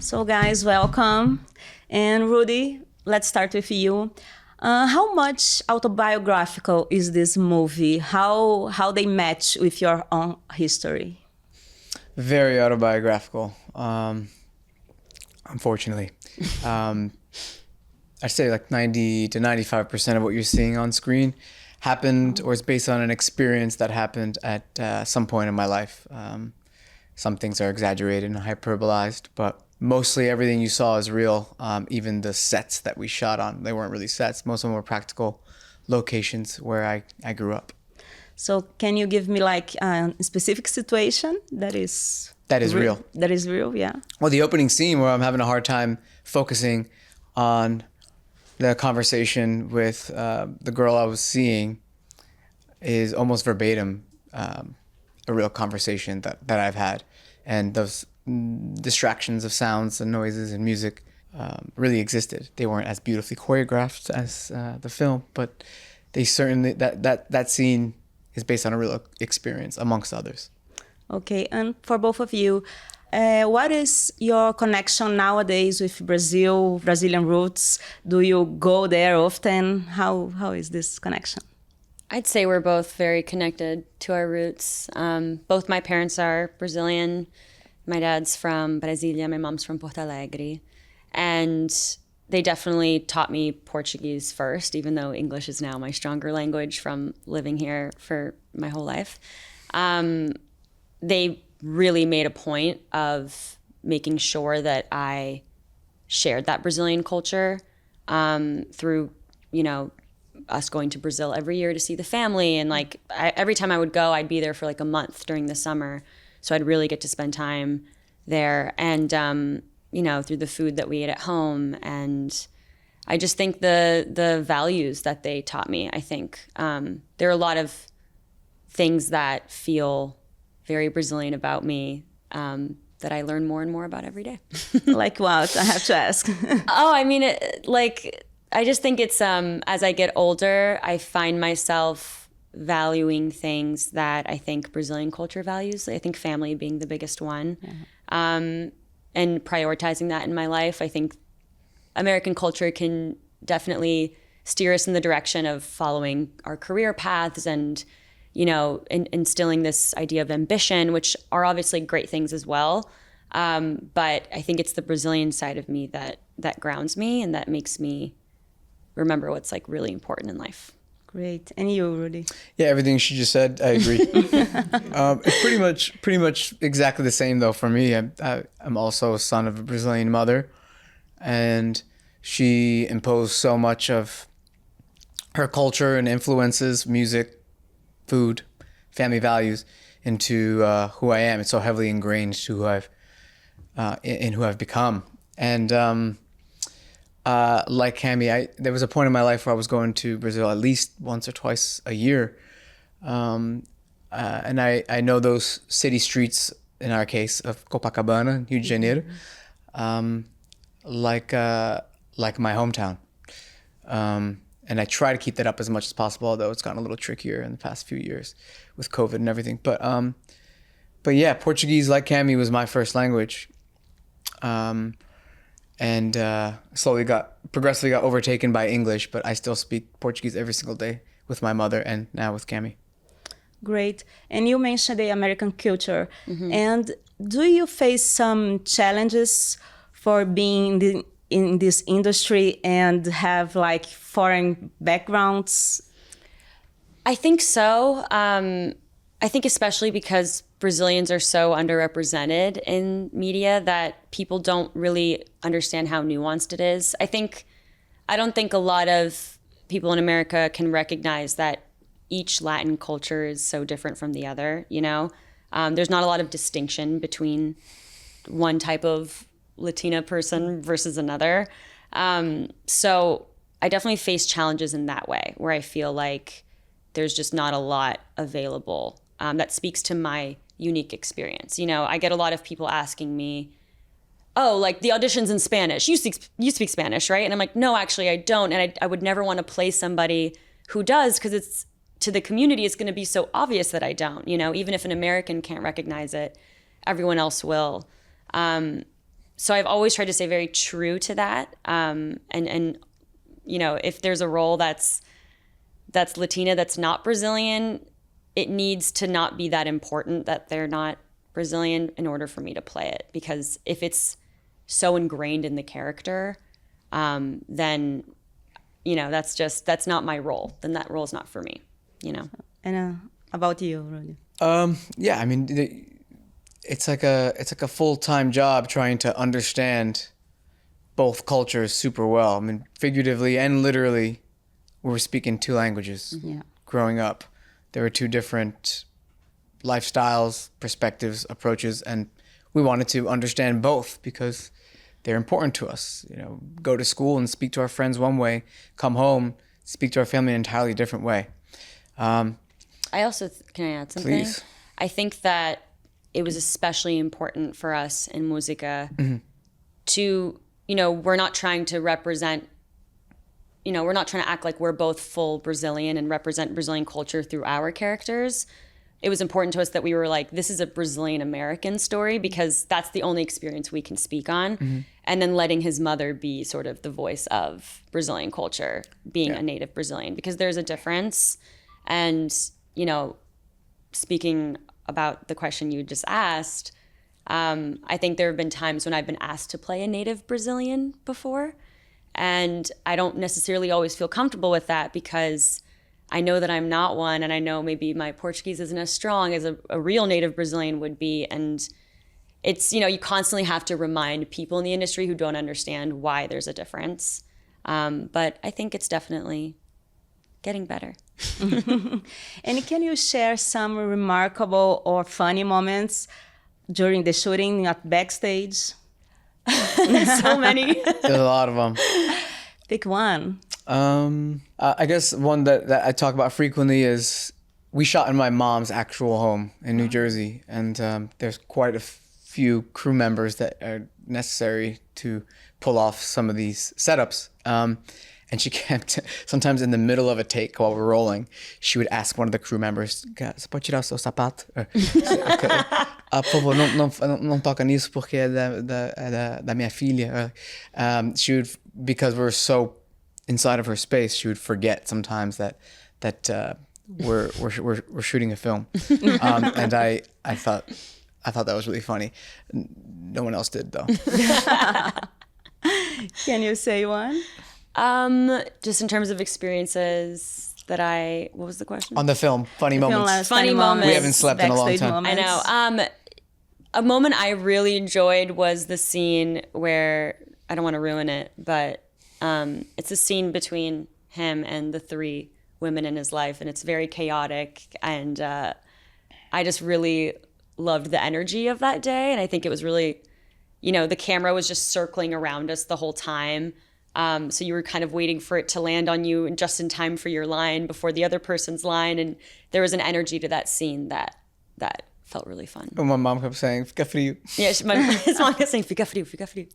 So guys, welcome. And Rudy, let's start with you. How much autobiographical is this movie? How they match with your own history? Very autobiographical, unfortunately. I'd say like 90 to 95% of what you're seeing on screen happened or is based on an experience that happened at some point in my life. Some things are exaggerated and hyperbolized, but mostly everything you saw is real. Even the sets that we shot on, they weren't really sets. Most of them were practical locations where I grew up. So can you give me like a specific situation that is real? That is real, yeah. Well, the opening scene where I'm having a hard time focusing on the conversation with the girl I was seeing is almost verbatim a real conversation that I've had. And those distractions of sounds and noises and music really existed. They weren't as beautifully choreographed as the film, but they certainly, that scene is based on a real experience amongst others. Okay, and for both of you, what is your connection nowadays with Brazil, Brazilian roots? Do you go there often? How is this connection? I'd say we're both very connected to our roots. Both my parents are Brazilian. My dad's from Brasilia, my mom's from Porto Alegre. And they definitely taught me Portuguese first, even though English is now my stronger language from living here for my whole life. They really made a point of making sure that I shared that Brazilian culture through, us going to Brazil every year to see the family. And every time I would go, I'd be there for like a month during the summer. So I'd really get to spend time there and, through the food that we ate at home. And I just think the values that they taught me, I think there are a lot of things that feel very Brazilian about me that I learn more and more about every day. Like what? I have to ask. I just think it's, as I get older, I find myself valuing things that I think Brazilian culture values. I think family being the biggest one. Yeah. And prioritizing that in my life. I think American culture can definitely steer us in the direction of following our career paths and, instilling this idea of ambition, which are obviously great things as well. But I think it's the Brazilian side of me that grounds me and that makes me remember what's like really important in life. Great. And you, Rudy? Yeah, everything she just said, I agree. It's pretty much exactly the same though for me. I'm also a son of a Brazilian mother, and she imposed so much of her culture and influences, music, food, family values into who I am. It's so heavily ingrained to who I've become. And like Cami, there was a point in my life where I was going to Brazil at least once or twice a year. And I know those city streets, in our case, of Copacabana, Rio de Janeiro, like my hometown. And I try to keep that up as much as possible, although it's gotten a little trickier in the past few years with COVID and everything. But yeah, Portuguese, like Cami, was my first language. And progressively got overtaken by English, but I still speak Portuguese every single day with my mother and now with Cami. Great. And you mentioned the American culture. Mm-hmm. And do you face some challenges for being in this industry and have like foreign backgrounds? I think so. I think especially because Brazilians are so underrepresented in media that people don't really understand how nuanced it is. I don't think a lot of people in America can recognize that each Latin culture is so different from the other, There's not a lot of distinction between one type of Latina person versus another. So I definitely face challenges in that way, where I feel like there's just not a lot available that speaks to my unique experience. I get a lot of people asking me, oh, like the audition's in Spanish. You speak Spanish, right? And I'm like, no, actually I don't. And I would never want to play somebody who does, because it's, to the community, it's going to be so obvious that I don't, even if an American can't recognize it, everyone else will. So I've always tried to stay very true to that. And you know, if there's a role that's Latina, that's not Brazilian, it needs to not be that important that they're not Brazilian in order for me to play it. Because if it's so ingrained in the character, then, you know, that's not my role. Then that role is not for me, you know. And about you, Rudy? Yeah, I mean, it's like a full-time job trying to understand both cultures super well. I mean, figuratively and literally, we were speaking two languages. Yeah. Growing up, there were two different lifestyles, perspectives, approaches, and we wanted to understand both because they're important to us. You know, go to school and speak to our friends one way, come home, speak to our family in an entirely different way. I also, can I add something? Please. I think that it was especially important for us in Música to, you know, we're not trying to represent, you know, we're not trying to act like we're both full Brazilian and represent Brazilian culture through our characters. It was important to us that we were like, this is a Brazilian American story because that's the only experience we can speak on. And then letting his mother be sort of the voice of Brazilian culture, being a native Brazilian, because there's a difference. And, you know, speaking about the question you just asked, I think there have been times when I've been asked to play a native Brazilian before. And I don't necessarily always feel comfortable with that because I know that I'm not one, and I know maybe my Portuguese isn't as strong as a real native Brazilian would be. And it's, you know, you constantly have to remind people in the industry who don't understand why there's a difference. But I think it's definitely getting better. And can you share some remarkable or funny moments during the shooting at backstage? So many. There's a lot of them. Pick one. I guess one that I talk about frequently is we shot in my mom's actual home in New Jersey, and there's quite a few crew members that are necessary to pull off some of these setups. And she kept, sometimes in the middle of a take while we're rolling, she would ask one of the crew members, "Você pode tirar o seu sapato?" Por favor, não toca nisso porque é da minha filha. She would, because we're so inside of her space, she would forget sometimes that we're shooting a film. And I thought that was really funny. No one else did though. Can you say one? Just in terms of experiences that what was the question? On the film, funny moments. Funny moments. We haven't slept in a long Backstage time. moments. I know. A moment I really enjoyed was the scene where, I don't want to ruin it, but it's a scene between him and the three women in his life, and it's very chaotic, and I just really loved the energy of that day, and I think it was really, you know, the camera was just circling around us the whole time, so you were kind of waiting for it to land on you and just in time for your line before the other person's line, and there was an energy to that scene that felt really fun. And my mom kept saying, "Fica frio." Yeah, his mom kept saying, "Fica frio, fica frio."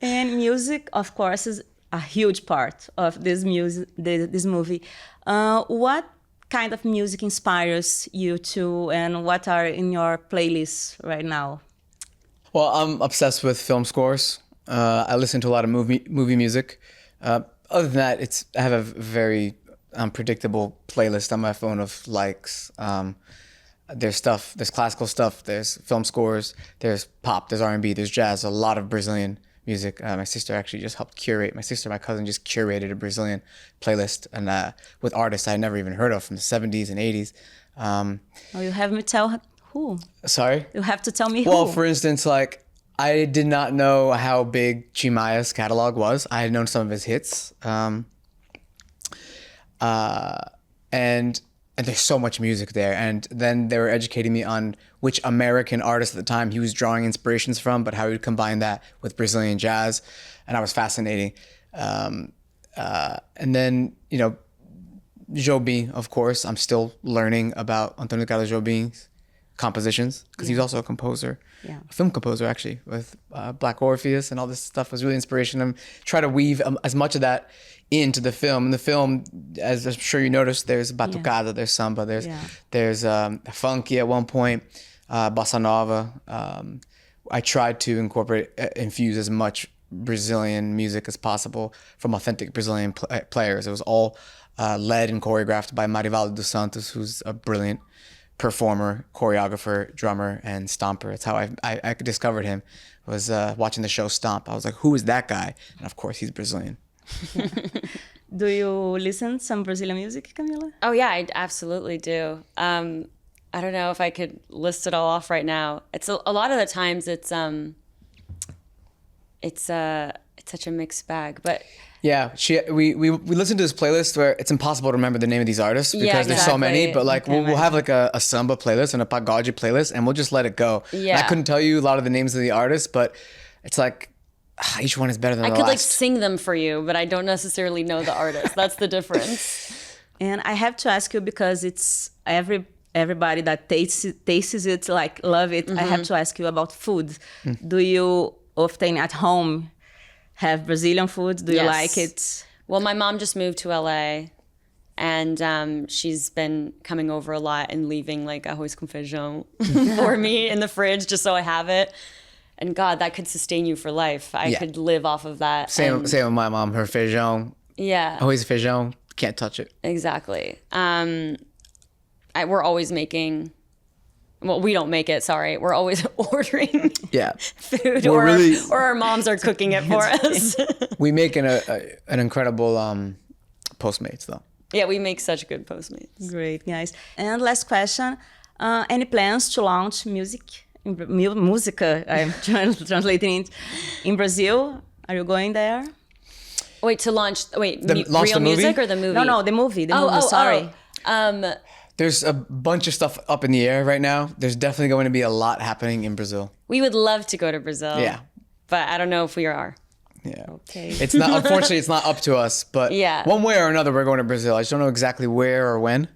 And music, of course, is a huge part of this movie. What kind of music inspires you to, and what are in your playlists right now? Well, I'm obsessed with film scores. I listen to a lot of movie music. Other than that, I have a very predictable playlist on my phone of likes. There's classical stuff, there's film scores, there's pop, there's R&B, there's jazz, a lot of Brazilian music. My sister actually just helped curate. My cousin just curated a Brazilian playlist, and with artists I had never even heard of from the 70s and 80s. You have me tell who. Sorry? You have to tell me who. Well, for instance, like, I did not know how big Chimaya's catalog was. I had known some of his hits. And there's so much music there. And then they were educating me on which American artist at the time he was drawing inspirations from, but how he would combine that with Brazilian jazz. And I was fascinating. And then, you know, Jobim, of course. I'm still learning about Antônio Carlos Jobim's compositions, because he's also a composer, a film composer actually, with Black Orpheus and all this stuff was really inspirational. And try to weave as much of that into the film. In the film, as I'm sure you noticed, there's batucada, there's samba, there's funky at one point, bossa nova. I tried to infuse as much Brazilian music as possible from authentic Brazilian players. It was all led and choreographed by Marivaldo dos Santos, who's a brilliant performer, choreographer, drummer, and stomper. That's how I discovered him, was watching the show Stomp. I was like, who is that guy? And of course, he's Brazilian. Do you listen some Brazilian music, Camila? Oh yeah, I absolutely do. I don't know if I could list it all off right now. It's a lot of the times it's such a mixed bag, but yeah, we listened to this playlist where it's impossible to remember the name of these artists because there's so many, but like we'll have like a samba playlist and a pagode playlist and we'll just let it go. Yeah. And I couldn't tell you a lot of the names of the artists, but it's like each one is better than the last. I could like sing them for you, but I don't necessarily know the artist. That's the difference. And I have to ask you, because it's everybody that tastes it, like love it. I have to ask you about food. Do you often at home have Brazilian food? Do you like it? Well, my mom just moved to LA, and she's been coming over a lot and leaving like arroz com feijão for me in the fridge just so I have it. And God, that could sustain you for life. I could live off of that. Same with my mom. Her feijão. Yeah. Always feijão. Can't touch it. Exactly. We're always making. Well, we don't make it. Sorry, we're always ordering. Food, or our moms are cooking it for us. We make an incredible Postmates though. Yeah, we make such good Postmates. Great, guys. And last question: any plans to launch Música? I'm translating it in Brazil. Are you going there? Wait, to launch? Wait, launch real the movie? music or the movie? No, the movie. The movie. Sorry. There's a bunch of stuff up in the air right now. There's definitely going to be a lot happening in Brazil. We would love to go to Brazil. Yeah. But I don't know if we are. Yeah. Okay. It's not, unfortunately, it's not up to us, but one way or another, we're going to Brazil. I just don't know exactly where or when,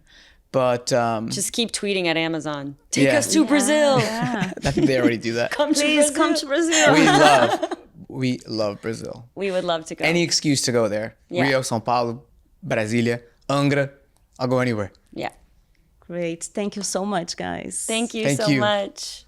but just keep tweeting at Amazon. Take us to Brazil. Yeah. I think they already do that. Come to Brazil. We love Brazil. We would love to go. Any excuse to go there. Yeah. Rio, São Paulo, Brasilia, Angra. I'll go anywhere. Yeah. Great. Thank you so much, guys. Thank you so much.